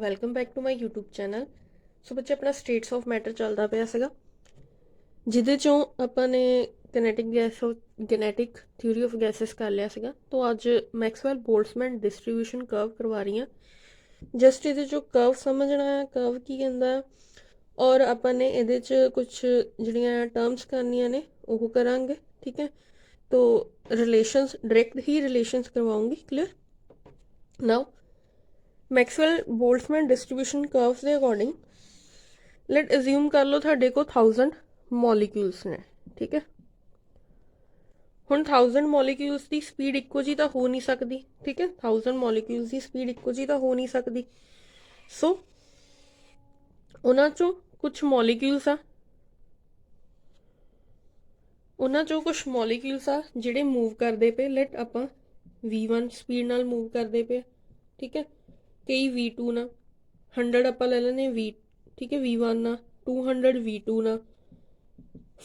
Welcome back to my YouTube channel. So ਬੱਚੇ ਆਪਣਾ status of matter ਚੱਲਦਾ ਪਿਆ ਸੀਗਾ, ਜਿਹਦੇ ਚੋਂ ਆਪਾਂ ਨੇ ਕੈਨੇਟਿਕ ਥਿਊਰੀ ਆਫ ਗੈਸਿਸ ਕਰ ਲਿਆ ਸੀਗਾ। ਤੋਂ ਅੱਜ ਮੈਕਸਵੈਲ ਬੋਲਟਜ਼ਮੈਨ ਡਿਸਟਰੀਬਿਊਸ਼ਨ ਕਰਵ ਕਰਵਾ ਰਹੀ ਹਾਂ। ਜਸਟ ਇਹਦੇ ਚੋਂ ਕਰਵ ਸਮਝਣਾ ਹੈ, ਕਰਵ ਕੀ ਕਹਿੰਦਾ, ਔਰ ਆਪਾਂ ਨੇ ਇਹਦੇ 'ਚ ਕੁਛ ਜਿਹੜੀਆਂ ਟਰਮਸ ਕਰਨੀਆਂ ਨੇ ਉਹ ਕਰਾਂਗੇ। ਠੀਕ ਹੈ, तो रिलेशंस डायरेक्ट ही रिलेशंस करवाऊंगी। Clear. Now Maxwell Boltzmann distribution curves के अकॉर्डिंग लेट अज्यूम कर लो थाडे को 1000 मॉलिक्यूल्स ने। ठीक है, हुण 1000 मॉलिक्यूल्स की स्पीड इक्को जी तो हो नहीं सकती। ठीक है, 1000 मॉलिक्यूल्स की स्पीड इक्को जी तो हो नहीं सकती। सो उन्हां चों कुछ मॉलिक्यूल्स आ, उन्हां चों कुछ मॉलिक्यूल्स आ जिहड़े मूव करते पे। लेट आपां V1 स्पीड नाल मूव करते पे। ठीक है, कई V2 ना 100 आपां ले लैने V। ठीक है, V1 ना 200 V2 ना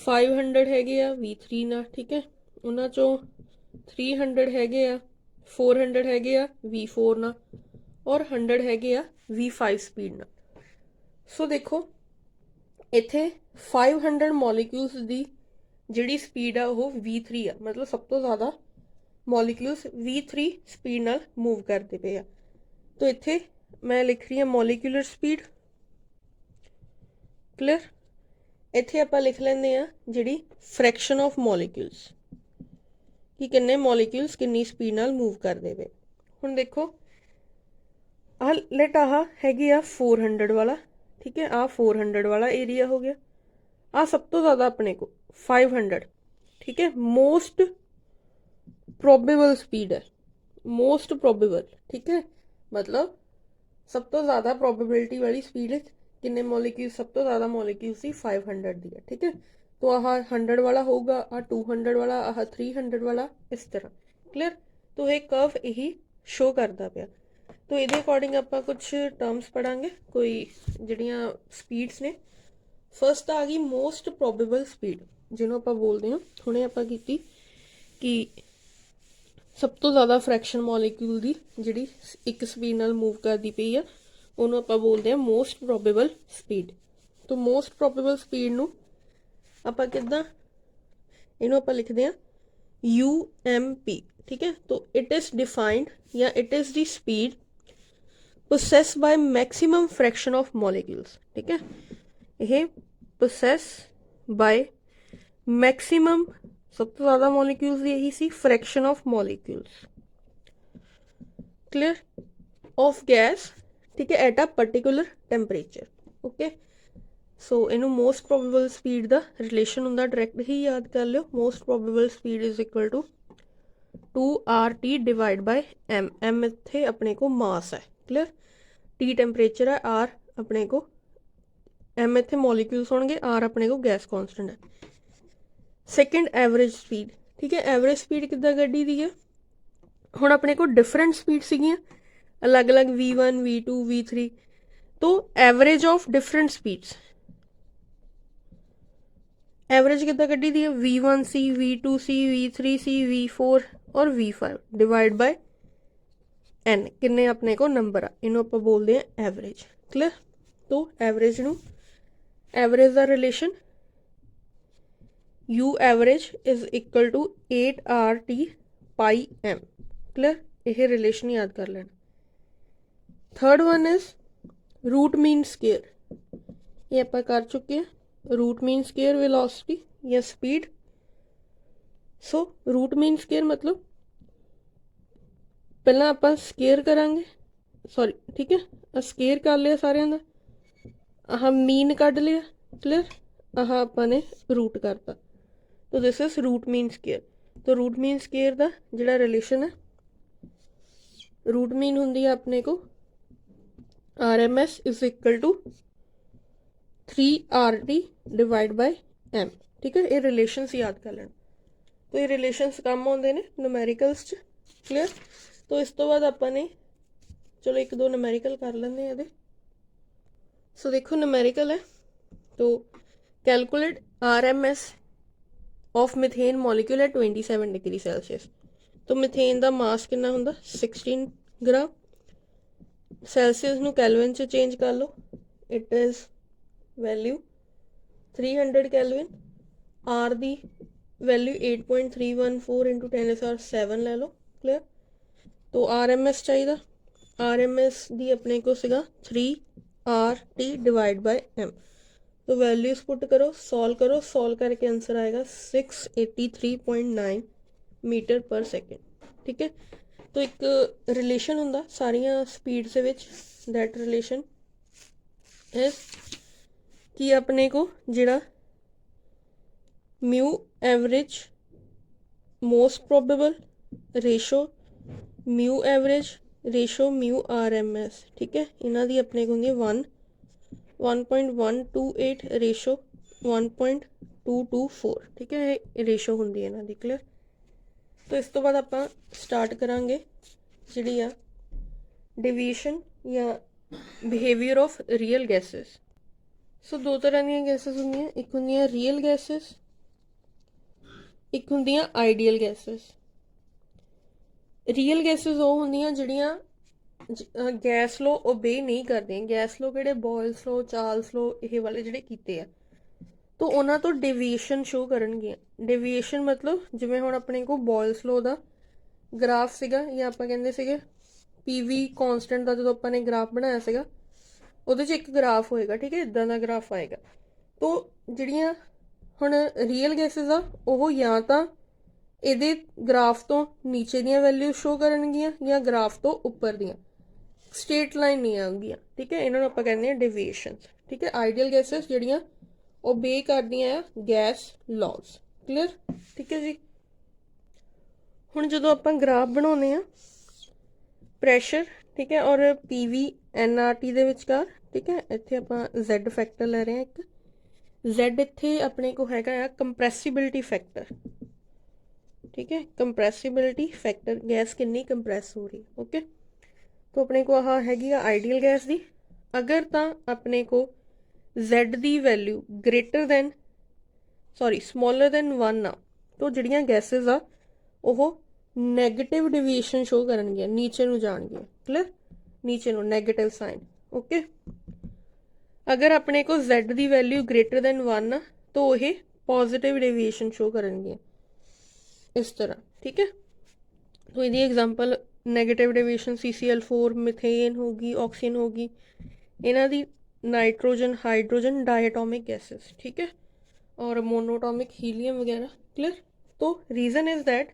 500 हैगे आ V3 ना। ठीक है, उन्हां चों 300 हैगे आ 400 हैगे आ V4 ना और 100 हैगे आ V5 स्पीड ना। सो देखो इत्थे 500 मॉलिक्यूल्स दी जिहड़ी स्पीड आ वो V3 आ, मतलब सब तो ज़्यादा मॉलिक्यूल्स V3 स्पीड नाल मूव करते पे आ। तो इत्थे मैं लिख रही हूँ मॉलिक्यूलर स्पीड। क्लियर। इत्थे आपां लिख लैंदे आ जिहड़ी फ्रैक्शन ऑफ मॉलिक्यूल्स कि किन्ने मॉलिक्यूल्स किन्नी स्पीड नाल मूव करते पे। हुण देखो लेट आह हैगी आ 400 वाला। ठीक है, आ 400 वाला एरिया हो गया। आ सब तो ज़्यादा अपने को 500। ठीक है, मोस्ट प्रोबेबल स्पीड है, मोस्ट प्रोबेबल। ठीक है, मतलब सब तो ज़्यादा प्रोबेबिलिटी वाली स्पीड है। किन्ने मॉलिक्यूल सब तो ज़्यादा मॉलिक्यूल्स ही 500 दी है। ठीक है, तो आह 100 वाला होगा, आ 200 वाला, आह 300 वाला, इस तरह। क्लियर। तो ये कर्व यही शो करता पाया। तो ये अकॉर्डिंग आपां कुछ टर्म्स पढ़ांगे, कोई जिहड़ियां स्पीड्स ने। फर्स्ट आ गई मोस्ट प्रोबेबल स्पीड, जिन्हों आप बोलते हैं हुणे आप कि सब तो ज़्यादा फ्रैक्शन मॉलिक्यूल की जिहड़ी एक स्पीड नाल मूव करती पई है उन्होंने आप बोलते हैं मोस्ट प्रोबेबल स्पीड। तो मोस्ट प्रोबेबल स्पीड नूं आपां किद्दां इहनूं आपां लिखदे हैं UMP। ठीक है, तो इट इज़ डिफाइंड या it is the speed possessed by maximum fraction of molecules. ठीक है, यह पोसैस बाय मैक्सिमम सब तो ज़्यादा मॉलिक्यूल्स यही सी fraction of molecules. Clear. Of gas. ठीक है, at a particular temperature. Okay, so इनू मोस्ट प्रोबेबल स्पीड का रिलेशन होंदा, डायरेक्ट ही याद कर लो। Most probable speed is equal to 2RT divide by M। M इत्थे अपने को मास है। क्लियर। T टेंपरेचर है, R अपने को M इत्थे मॉलिक्यूल्स होंगे, R अपने को गैस कॉन्स्टेंट है। Second average speed. ठीक है, एवरेज स्पीड किद्दां कड्ढी दी है। हुण अपने को डिफरेंट स्पीड सीगियां अलग अलग V1 V2 V3। तो average of different speeds, average किद्दां कड्ढी दी है V1C V2C V3C V4 और V5 डिवाइड बाय N। किन्ने अपने को नंबर आ, इन्हों आप बोलते हैं एवरेज। क्लियर। तो एवरेज नू एवरेज का relation U average is equal to 8RT pi M। Clear, यह रिलेशन याद कर लेना। Third one is root mean square, ये आप कर चुके हैं। रूट मीन स्केयर वेलोसिटी या speed. So root mean square मतलब पहला आप स्केयर करांगे, सॉरी ठीक है, स्केयर कर लिया सारे का, आह मीन कढ़ लिया। क्लियर, आह आपने रूट करता, तो this is root mean square. तो रूट मीन स्केयर का जिहड़ा रिलेशन है, रूट मीन होंदी है अपने को RMS is equal to 3RT divide by M। ठीक है, ये रिलेशंस याद कर लेना। तो ये रिलेशंस कम आउंदे ने न्यूमेरिकल्स च। क्लियर। तो इस तो बाद अपने चलो एक दो न्यूमेरिकल कर लेंगे ये। सो देखो न्यूमेरिकल है, तो calculate RMS of methane molecule है 27 डिग्री सेल्सियस। तो मिथेन का मास कितना होंदा 16 ग्राम। ਸੈਲਸੀਅਸ ਨੂੰ ਕੈਲਵਿਨ 'ਚ ਚੇਂਜ ਕਰ ਲਓ, it is value 300 Kelvin. R ਦੀ ਵੈਲਿਊ 8.314 ਇੰਟੂ 10⁻7 ਲੈ ਲਓ, ਕਲੀਅਰ। तो आर एम एस चाहिए, आर एम एस दी अपने को सीगा 3RT डिवाइड बाय एम। तो वैल्यूज पुट करो, सॉल्व करके आंसर आएगा 683.9 मीटर पर सेकेंड। ठीक है, तो एक रिलेशन हुंदा सारियां स्पीड्स दे विच, दैट रिलेशन इज कि अपने को जिहड़ा mu average most probable ratio mu average ratio mu R M S, ठीक है, इन्हां दी अपने को होंदी 1.128 रेशो 1.224, ठीक है, ये रेशो होंदी है इन्हां दी, क्लियर। तो इस तो बाद आपां स्टार्ट करांगे जिहड़ी आ डेविएशन या बिहेवियर ऑफ रियल गैसेस। सो दो तरह दी गैसेस होंदियां, एक होंदियां रियल गैसेस, एक होंदियां आइडियल गैसेस। ਰੀਅਲ ਗੈਸਿਸ ਉਹ ਹੁੰਦੀਆਂ ਜਿਹੜੀਆਂ ਗੈਸ ਲੋ ਓਬੇ ਨਹੀਂ ਕਰਦੀਆਂ। ਗੈਸ ਲੋ ਕਿਹੜੇ ਬੋਇਲਸ ਲੋ, ਚਾਰਲਸ ਲੋ, ਇਹ ਵਾਲੇ ਜਿਹੜੇ ਕੀਤੇ ਆ, ਤਾਂ ਉਹਨਾਂ ਤੋਂ ਡੇਵੀਏਸ਼ਨ ਸ਼ੋ ਕਰਨਗੀਆਂ। ਡੇਵੀਏਸ਼ਨ ਮਤਲਬ ਜਿਵੇਂ ਹੁਣ ਆਪਣੇ ਕੋਲ ਬੋਇਲਸ ਲੋ ਦਾ ਗ੍ਰਾਫ ਸੀਗਾ, ਜਾਂ ਆਪਾਂ ਕਹਿੰਦੇ ਸੀਗੇ ਪੀਵੀ ਕੌਂਸਟੈਂਟ ਦਾ ਜਦੋਂ ਆਪਾਂ ਨੇ ਗ੍ਰਾਫ ਬਣਾਇਆ ਸੀਗਾ, ਉਹਦੇ 'ਚ ਇੱਕ ਗ੍ਰਾਫ ਹੋਏਗਾ, ਠੀਕ ਹੈ, ਇੱਦਾਂ ਦਾ ਗ੍ਰਾਫ ਆਏਗਾ। ਤਾਂ ਜਿਹੜੀਆਂ ਹੁਣ ਰੀਅਲ ਗੈਸਿਸ ਆ ਉਹ ਜਾਂ ਤਾਂ ਇਹਦੇ ਗ੍ਰਾਫ ਤੋਂ ਨੀਚੇ ਦੀਆਂ ਵੈਲਿਊ ਸ਼ੋ ਕਰਨਗੀਆਂ ਜਾਂ ਗ੍ਰਾਫ ਤੋਂ ਉੱਪਰ ਦੀਆਂ, ਸਟੇਟ ਲਾਈਨ ਨਹੀਂ ਆਉਂਗੀਆਂ, ਠੀਕ ਹੈ, ਇਹਨਾਂ ਨੂੰ ਆਪਾਂ ਕਹਿੰਦੇ ਆ ਡੇਵੀਏਸ਼ਨਸ। ਠੀਕ ਹੈ, ਆਈਡੀਅਲ ਗੈਸਿਸ ਜਿਹੜੀਆਂ ਓਬੇ ਕਰਦੀਆਂ ਆ ਗੈਸ ਲॉज, ਕਲੀਅਰ। ਠੀਕ ਹੈ ਜੀ, ਹੁਣ ਜਦੋਂ ਆਪਾਂ ਗ੍ਰਾਫ ਬਣਾਉਂਦੇ ਆ ਪ੍ਰੈਸ਼ਰ, ਠੀਕ ਹੈ, ਔਰ ਪੀਵੀ ਐਨਆਰਟੀ ਦੇ ਵਿਚਕਾਰ, ਠੀਕ ਹੈ, ਇੱਥੇ ਆਪਾਂ ਜ਼ੈਡ ਫੈਕਟਰ ਲੈ ਰਹੇ ਹਾਂ ਇੱਕ, ਜ਼ੈਡ ਇੱਥੇ ਆਪਣੇ ਕੋਲ ਹੈਗਾ ਆ ਕੰਪਰੈਸਿਬਿਲਿਟੀ ਫੈਕਟਰ, ठीक है, कंप्रेसिबिलिटी फैक्टर, गैस कितनी कंप्रेस हो रही है। ओके, तो अपने को आह हैगी आइडियल गैस दी, अगर तो अपने को Z दी value greater than smaller than 1 आ, तो जिहड़ियां गैसेस आ ओह नैगेटिव डेविएशन शो करनगियां, नीचे नूं जाणगियां, क्लियर, नीचे नूं नैगेटिव साइन। ओके, अगर अपने को Z दी वैल्यू ग्रेटर दैन 1 आ तो वह पॉजिटिव डेविएशन शो करनगियां इस तरह, ठीक है। तो यदि example negative deviation CCl4, methane होगी, ऑक्सीजन होगी, इन्हां दी नाइट्रोजन, हाइड्रोजन, डायटोमिक गैसेस, ठीक है, और मोनोटोमिक हीलियम वगैरह, क्लियर। तो रीजन इज दैट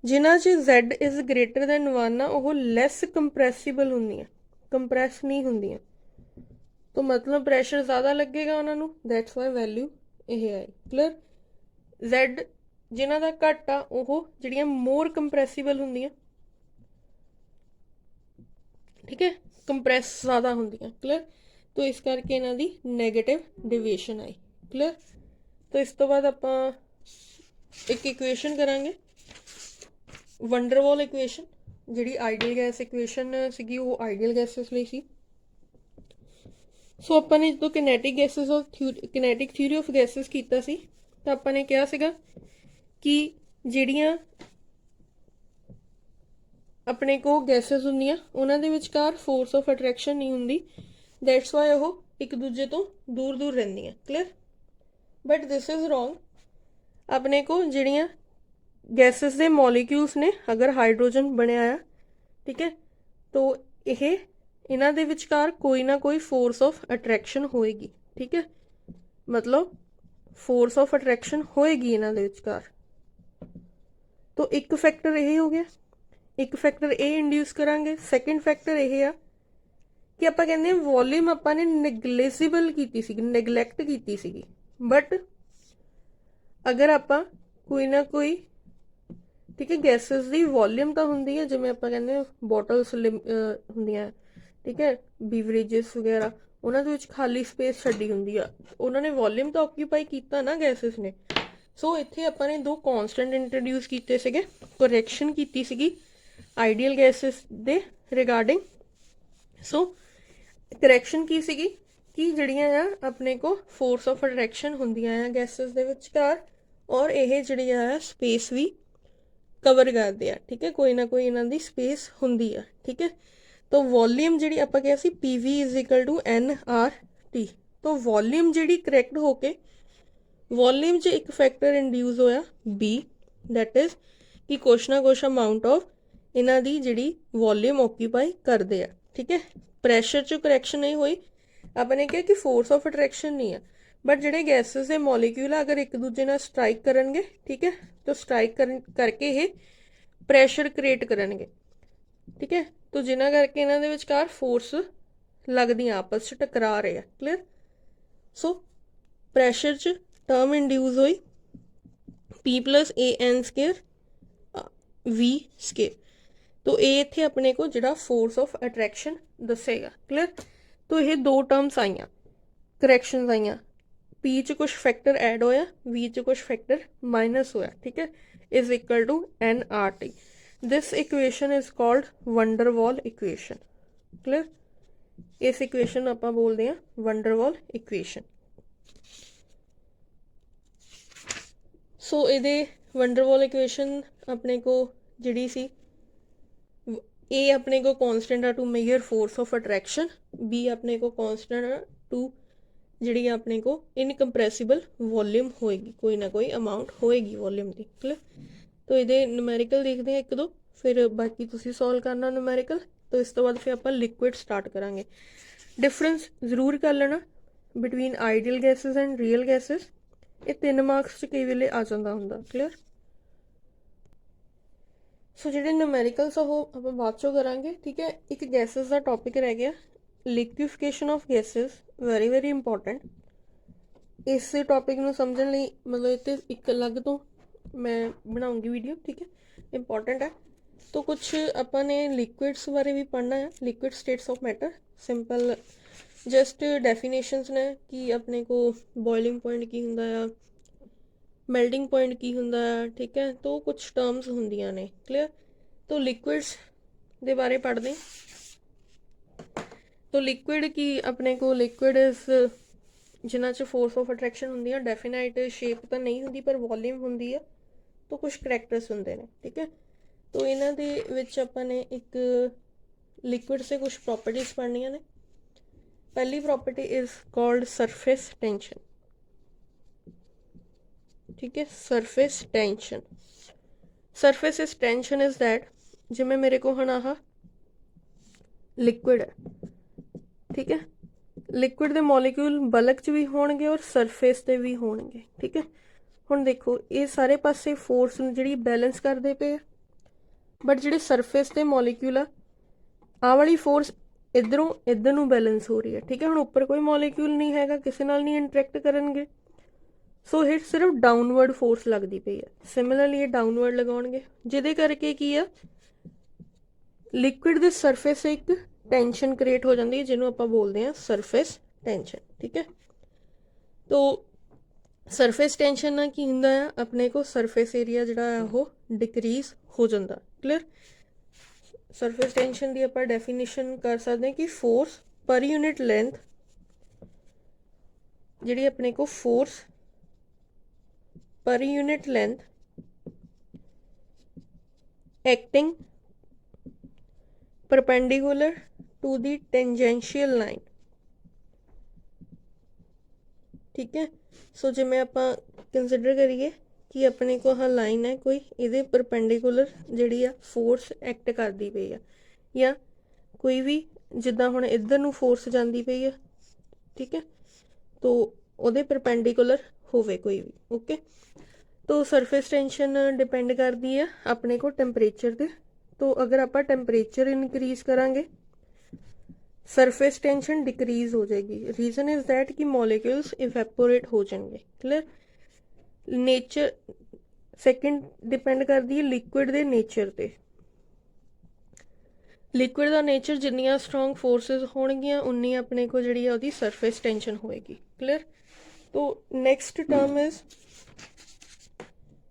जिन्हां च Z इज ग्रेटर दैन 1 आ वो लैस कंप्रैसिबल होंदियां, कंप्रैस नहीं होंदियां, तो मतलब प्रैशर ज़्यादा लगेगा उन्हां नूं, दैट्स वाई वैल्यू यह आई, क्लियर। Z जिन्हां दा घट आ ओह जिहड़ियां मोर कंप्रैसिबल होंदियां, ठीक है, कंप्रैस ज़्यादा होंदियां, क्लियर। तो इस करके इन्हां दी नैगेटिव डेविएशन आई, क्लियर। तो इस तो बाद आपां एक इक्वेशन करांगे, वंडरवॉल इक्वेशन, जिहड़ी आइडियल गैस इक्वेशन सीगी वो आइडियल गैसेस लई सी। सो आपां ने जो किनेटिक गैसेस और किनेटिक थ्योरी ऑफ गैसेस कीता सी, तां आपां ने कहा सीगा कि ਜਿਹੜੀਆਂ ਆਪਣੇ ਕੋ ਗੈसेस ਹੁੰਦੀਆਂ ਉਹਨਾਂ ਦੇ ਵਿਚਕਾਰ ਫੋਰਸ ਆਫ ਅਟਰੈਕਸ਼ਨ ਨਹੀਂ ਹੁੰਦੀ, ਦੈਟਸ ਵਾਈ ਉਹ ਇੱਕ ਦੂਜੇ ਤੋਂ ਦੂਰ ਦੂਰ ਰਹਿੰਦੀਆਂ, clear. But this is wrong. ਆਪਣੇ ਕੋ ਜਿਹੜੀਆਂ ਗੈसेस ਦੇ ਮੋਲੀਕਿਊਲਸ ਨੇ, ਅਗਰ ਹਾਈਡਰੋਜਨ ਬਣਿਆ ਆ, ਠੀਕ ਹੈ, तो ਇਹ ਇਹਨਾਂ ਦੇ ਵਿਚਕਾਰ ਕੋਈ ਨਾ ਕੋਈ ਫੋਰਸ ਆਫ ਅਟਰੈਕਸ਼ਨ ਹੋਏਗੀ, ਠੀਕ ਹੈ, मतलब फोर्स ऑफ अट्रैक्शन होएगी इन्हां दे विचकार। तो एक फैक्टर यही हो गया, एक फैक्टर ए इंड्यूस करांगे। सैकेंड फैक्टर यह आ कि आपां कहंदे वॉल्यूम आपां ने निगलेजिबल कीती सी, निगलैक्ट कीती सी, बट अगर आपां कोई ना कोई, ठीक है, गैसेस दी वॉल्यूम तो हुंदी है, जिवें आपां कहंदे बॉटल्स हुंदियां, ठीक है, बीवरेजेस वगैरह, उन्हां दे विच खाली स्पेस छड्डी हुंदी आ, उन्हां ने वॉल्यूम तो ऑक्यूपाई कीता ना गैसेस ने। सो इत्थे आपां ने दो कॉन्सटेंट इंट्रोड्यूस कीते सीगे, करैक्शन कीती सीगी आइडियल गैसेस दे रिगार्डिंग। सो करैक्शन की सीगी कि जिहड़ियां आ अपने को फोर्स ऑफ अट्रैक्शन हुंदियां आ गैसेस दे विचकार, और यह जिहड़ी आ स्पेस भी कवर करदे आ, ठीक है, कोई ना कोई इन्हां दी स्पेस हुंदी आ, ठीक है। तो वॉल्यूम जी आप क्या सी PV is equal to NRT। तो वॉल्यूम जी करैक्ट होके वॉल्यूम च एक फैक्टर इंड्यूस होया B, दैट इज कि कुछ ना कुछ अमाउंट ऑफ इन्हां दी जिहड़ी वॉल्यूम ऑक्यूपाई करते हैं। ठीक है, प्रैशर च करैक्शन नहीं हुई, आपने कहा कि फोर्स ऑफ अट्रैक्शन नहीं है, बट जिहड़े गैसेस दे मॉलिक्यूल अगर एक दूजे नाल स्ट्राइक करनगे, ठीक है, तो स्ट्राइक करके ये प्रैशर क्रिएट करनगे। ठीक है, तो जिन्हां करके इन्हां दे विचकार फोर्स लगदियां आपस च टकरा रहे हैं। क्लियर। सो प्रैशर च टर्म इंड्यूस हुई P plus AN square V square. तो ये इत्थे अपने को जिहड़ा फोर्स ऑफ अट्रैक्शन दसेगा। क्लियर। तो ये दो टर्म्स आईयां, करैक्शन आईयां, P च कुछ फैक्टर ऐड होया, V च कुछ फैक्टर माइनस होया। ठीक है, is equal to NRT। This equation is called van der Waals equation. Clear. इस इक्वेशन आपां बोलते हैं वंडरवॉल इक्वेशन। सो ये वंडरवॉल इक्वेशन अपने को जिहड़ी सी ए अपने को कॉन्सटेंट आ to measure force of attraction, b अपने को कॉन्सटेंट आ टू जिहड़ी अपने को इनकंप्रैसिबल वॉल्यूम होएगी, कोई ना कोई अमाउंट होएगी वॉल्यूम की। क्लियर। तो ये न्यूमैरिकल देखते हैं एक दो, फिर बाकी तुसी सॉल्व करना न्यूमैरिकल। तो इस तो बाद फिर आप लिक्विड स्टार्ट करांगे। डिफरेंस जरूर कर लेना between ideal gases and real gases. ये 3 मार्क्स च कई वेले आ जाता हुंदा। क्लियर। सो जिहड़े न्यूमैरिकल्स आ वो आप बाद चों करांगे। ठीक है, एक गैसेस का टॉपिक रह गया, liquefaction of gases, very very important. इस टॉपिक नूं समझण लई मतलब इत्ते एक अलग तो मैं बनाऊंगी वीडियो। ठीक है, इंपॉर्टेंट है। तो कुछ अपन ने लिक्विड्स बारे भी पढ़ना है, liquid states of matter. Simple just definitions ने कि अपने को बॉइलिंग पॉइंट की हुंदा है, मेल्टिंग पॉइंट की हुंदा है। ठीक है, तो कुछ टर्म्स हुंदियां ने। क्लियर। तो लिक्विड्स दे बारे पढ़ते हैं। तो लिक्विड की अपने को लिक्विड इज जिन्हां च फोर्स ऑफ अट्रैक्शन हुंदी है, डेफिनाइट शेप तो नहीं हुंदी पर वॉल्यूम हुंदी है, तो कुछ करैक्टर्स हुंदे ने। ठीक है, तो इन्हां दे विच आपां ने एक लिक्विड से कुछ प्रॉपर्टीज पढ़नियां ने। पहली property is called surface tension. ठीक है, surface tension. Surface is tension is that जिमें मेरे को हुण आह लिक्विड है। ठीक है, लिक्विड दे मॉलिक्यूल बल्क च भी होणगे और सरफेस ते भी होणगे। ठीक है, हुण देखो ये सारे पासे फोर्स जिहड़ी बैलेंस करदे पे, बट जिहड़े सरफेस ते मॉलिक्यूल आ वाली फोर्स इधरों इधर नूं बैलेंस हो रही है। ठीक है, हुण उपर कोई मॉलिक्यूल नहीं हैगा, किसी नाल नहीं इंटरैक्ट करनगे, सो हिट सिर्फ डाउनवर्ड फोर्स लगती पई है। सिमिलरली ये डाउनवर्ड लगाउणगे, जिहदे करके की है लिक्विड दे सरफेस एक टेंशन क्रिएट हो जाती है, जिन्हों आपां बोलते हैं सरफेस टेंशन। ठीक है, तो सरफेस टेंशन ना की हुंदा है, अपने को सरफेस एरिया जिहड़ा है वो डिक्रीज हो जाता। क्लियर। सरफेस टेंशन की आपां डेफिनेशन कर सकते हैं कि फोर्स पर यूनिट लेंथ, जिहड़ी अपने को force per unit length acting perpendicular to the tangential line. ठीक है, सो जिमें आपां कंसिडर करिए कि अपने को हाँ लाइन है कोई, इहदे परपेंडिकुलर जिहड़ी आ फोर्स एक्ट करदी पई है, या कोई भी जिद्दां हुण इधर नूं फोर्स जांदी पई है। ठीक है, तो उहदे परपेंडिकुलर होवे कोई भी। ओके, तो सरफेस टेंशन डिपेंड करती है अपने को टैंपरेचर ते। तो अगर आपां टैंपरेचर इनक्रीज करांगे सरफेस टेंशन डिक्रीज हो जाएगी। रीजन इज दैट कि मॉलिक्यूल्स इवेपोरेट हो जाएंगे। क्लियर। नेचर सैकेंड डिपेंड करती है लिक्विड दे नेचर ते। लिक्विड का नेचर जिन्नियां स्ट्रोंग फोर्सिस होणगियां उन्नी अपने को जिहड़ी है उहदी सरफेस टेंशन होएगी। क्लियर। तो नैक्सट टर्म इज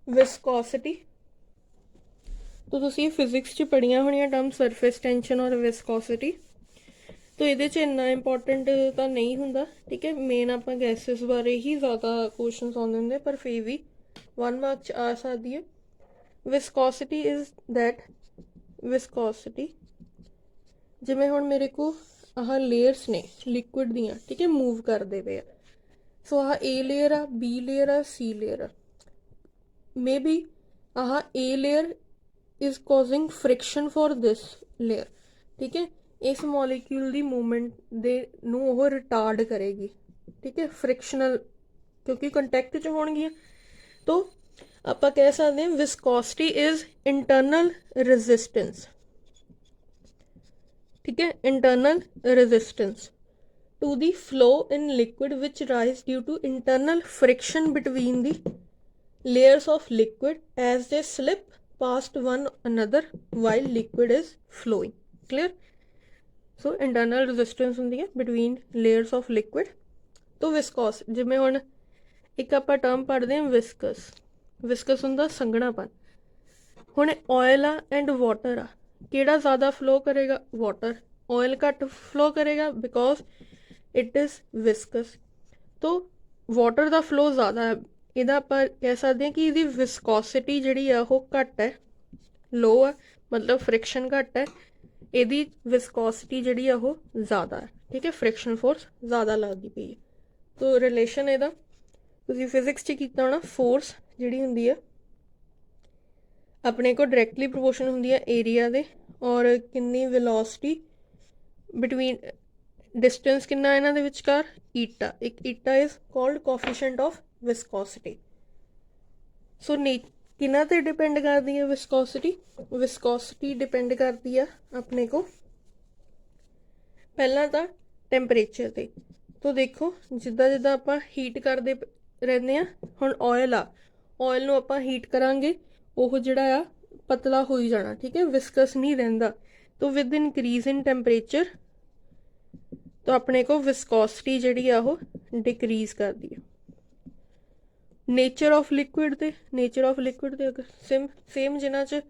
विस्कोसिटी। तो तुसीं फिजिक्स च पढ़ियां होणियां टर्म सरफेस टेंशन और विस्कोसिटी। तो ये इन्ना इंपॉर्टेंट तो नहीं हुंदा। ठीक है, मेन आपां गैसेस बारे ही ज़्यादा क्वेश्चन आउंदे हुंदे, पर फिर भी 1 मार्क च आ सकदी है। विस्कोसिटी इज दैट विस्कोसिटी ਜਿਵੇਂ ਹੁਣ ਮੇਰੇ ਕੋ ਆਹ ਲੇਅਰਸ ਨੇ ਲਿਕੁਇਡ ਦੀਆਂ, ਠੀਕ ਹੈ, ਮੂਵ ਕਰਦੇ ਪਏ ਆ। ਸੋ ਆਹ ਏ ਲੇਅਰ ਆ, ਬੀ ਲੇਅਰ ਆ, ਸੀ ਲੇਅਰ ਆ। ਮੇ ਬੀ ਆਹ A layer is causing friction for this layer, ਠੀਕ ਹੈ। ਇਸ ਮੋਲੀਕਿਊਲ ਦੀ ਮੂਵਮੈਂਟ ਦੇ ਨੂੰ ਉਹ ਰਿਟਾਰਡ ਕਰੇਗੀ, ਠੀਕ ਹੈ, ਫ੍ਰਿਕਸ਼ਨਲ, ਕਿਉਂਕਿ ਕੰਟੈਕਟ 'ਚ ਹੋਣਗੀਆਂ। ਤੋ ਆਪਾਂ ਕਹਿ ਸਕਦੇ ਹਾਂ ਵਿਸਕੋਸਿਟੀ ਇਜ਼ ਇੰਟਰਨਲ ਰੈਜ਼ਿਸਟੈਂਸ, ठीक है, internal resistance to the flow in liquid which rise due to internal friction between the layers of liquid as they slip past one another while liquid is flowing, clear? So internal resistance ਹੁੰਦੀ ਹੈ between layers of liquid। तो viscous, ਜਿਵੇਂ ਹੁਣ ਇੱਕ ਆਪਾਂ term ਪੜ੍ਹਦੇ ਹਾਂ ਵਿਸਕਸ, ਵਿਸਕਸ ਹੁੰਦਾ ਸੰਘਣਾਪਨ। ਹੁਣ oil ਆ and water ਆ, ਕਿਹੜਾ ਜ਼ਿਆਦਾ ਫਲੋ ਕਰੇਗਾ? ਵਾਟਰ। ਆਇਲ ਘੱਟ ਫਲੋ ਕਰੇਗਾ ਬਿਕੋਜ਼ ਇਟ ਇਜ਼ ਵਿਸਕਸ। ਤੋ ਵਾਟਰ ਦਾ ਫਲੋ ਜ਼ਿਆਦਾ ਹੈ, ਇਹਦਾ ਆਪਾਂ ਕਹਿ ਸਕਦੇ ਹਾਂ ਕਿ ਇਹਦੀ ਵਿਸਕੋਸਿਟੀ ਜਿਹੜੀ ਆ ਉਹ ਘੱਟ ਹੈ, ਲੋ ਆ, ਮਤਲਬ ਫ੍ਰਿਕਸ਼ਨ ਘੱਟ ਹੈ। ਇਹਦੀ ਵਿਸਕੋਸਿਟੀ ਜਿਹੜੀ ਆ ਉਹ ਜ਼ਿਆਦਾ ਹੈ, ਠੀਕ ਹੈ, ਫ੍ਰਿਕਸ਼ਨ ਫੋਰਸ ਜ਼ਿਆਦਾ ਲੱਗਦੀ ਪਈ ਹੈ। ਤੋ ਰਿਲੇਸ਼ਨ ਇਹਦਾ ਤੁਸੀਂ ਫਿਜ਼ਿਕਸ 'ਚ ਕੀਤਾ ਹੋਣਾ, ਫੋਰਸ ਜਿਹੜੀ ਹੁੰਦੀ ਆ ਆਪਣੇ ਕੋਲ ਡਾਇਰੈਕਟਲੀ ਪ੍ਰੋਪੋਰਸ਼ਨ ਹੁੰਦੀ ਹੈ ਏਰੀਆ ਦੇ ਔਰ ਕਿੰਨੀ ਵੈਲੋਸਿਟੀ ਬਿਟਵੀਨ, ਡਿਸਟੈਂਸ ਕਿੰਨਾ ਇਹਨਾਂ ਦੇ ਵਿਚਕਾਰ, ਈਟਾ। ਇੱਕ ਈਟਾ ਇਜ਼ ਕਾਲਡ ਕੋਐਫੀਸ਼ੀਐਂਟ ਆਫ ਵਿਸਕੋਸਿਟੀ। ਸੋ ਕਿਹਨਾਂ ਤੇ ਡਿਪੈਂਡ ਕਰਦੀ ਹੈ ਵਿਸਕੋਸਿਟੀ? ਵਿਸਕੋਸਿਟੀ ਡਿਪੈਂਡ ਕਰਦੀ ਆ ਆਪਣੇ ਕੋ ਪਹਿਲਾਂ ਤਾਂ ਟੈਂਪਰੇਚਰ ਤੇ। ਤੋ ਦੇਖੋ ਜਿੱਦਾਂ ਜਿੱਦਾਂ ਆਪਾਂ ਹੀਟ ਕਰਦੇ ਰਹਿੰਦੇ ਹਾਂ, ਹੁਣ ਆਇਲ ਆ, ਆਇਲ ਨੂੰ ਆਪਾਂ ਹੀਟ ਕਰਾਂਗੇ ਉਹ ਜਿਹੜਾ ਆ ਪਤਲਾ ਹੋਈ ਜਾਣਾ, ਠੀਕ ਹੈ, ਵਿਸਕਸ ਨਹੀਂ ਰਹਿੰਦਾ। ਤੋ ਵਿਦ ਇਨਕਰੀਜ਼ ਇਨ ਟੈਂਪਰੇਚਰ ਤਾਂ ਆਪਣੇ ਕੋ ਵਿਸਕੋਸਿਟੀ ਜਿਹੜੀ ਆ ਉਹ ਡਿਕਰੀਜ਼ ਕਰਦੀ ਹੈ। ਨੇਚਰ ਆਫ ਲਿਕੁਇਡ ਤੇ, ਨੇਚਰ ਆਫ ਲਿਕੁਇਡ ਤੇ ਅਗਰ ਸੇਮ ਜਿਨ੍ਹਾਂ 'ਚ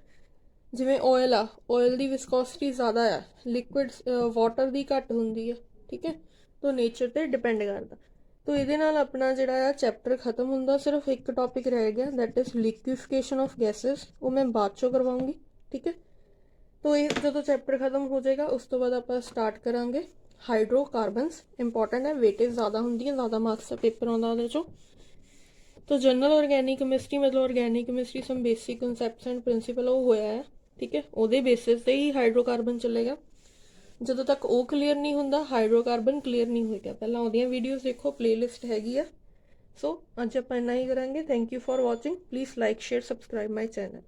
ਜਿਵੇਂ ਆਇਲ ਆ, ਆਇਲ ਦੀ ਵਿਸਕੋਸਿਟੀ ਜ਼ਿਆਦਾ ਆ, ਲਿਕੁਇਡ ਵਾਟਰ ਦੀ ਘੱਟ ਹੁੰਦੀ ਆ, ਠੀਕ ਹੈ। ਤੋ ਨੇਚਰ ਤੇ ਡਿਪੈਂਡ ਕਰਦਾ। ਤੋ ਇਹਦੇ ਨਾਲ ਆਪਣਾ ਜਿਹੜਾ ਆ ਚੈਪਟਰ ਖਤਮ ਹੁੰਦਾ, ਸਿਰਫ ਇੱਕ ਟੌਪਿਕ ਰਹਿ ਗਿਆ, ਦੈਟ ਇਜ਼ ਲਿਕੁਇਫਿਕੇਸ਼ਨ ਆਫ ਗੈਸਿਸ। ਉਹ ਮੈਂ ਬਾਅਦ 'ਚੋਂ ਕਰਵਾਉਂਗੀ, ਠੀਕ ਹੈ। ਤੋ ਇਹ ਜਦੋਂ ਚੈਪਟਰ ਖਤਮ ਹੋ ਜਾਏਗਾ ਉਸ ਤੋਂ ਬਾਅਦ ਆਪਾਂ ਸਟਾਰਟ ਕਰਾਂਗੇ ਹਾਈਡਰੋਕਾਰਬਨਸ। ਇੰਪੋਰਟੈਂਟ ਹੈ, ਵੇਟੇਜ ਜ਼ਿਆਦਾ ਹੁੰਦੀ ਹੈ, ਜ਼ਿਆਦਾ ਮਾਰਕਸ ਦਾ ਪੇਪਰ ਆਉਂਦਾ ਉਹਦੇ 'ਚੋਂ। तो जनरल ऑर्गेनिक केमिस्ट्री मतलब organic chemistry some basic concepts and principle वो होया है, ठीक है, ਉਹਦੇ बेसिस ਤੇ ਹੀ ਹਾਈਡਰੋਕਾਰਬਨ ਚੱਲੇਗਾ। ਜਦੋਂ ਤੱਕ ਉਹ ਕਲੀਅਰ ਨਹੀਂ ਹੁੰਦਾ ਹਾਈਡਰੋਕਾਰਬਨ ਕਲੀਅਰ ਨਹੀਂ ਹੋਏਗਾ। ਪਹਿਲਾਂ ਉਹਦੀਆਂ ਵੀਡੀਓਜ਼ ਦੇਖੋ, ਪਲੇਲਿਸਟ ਹੈਗੀ ਆ। ਸੋ ਅੱਜ ਆਪਾਂ ਇੰਨਾ ਹੀ ਕਰਾਂਗੇ। Thank you for watching. Please like, share, subscribe my channel.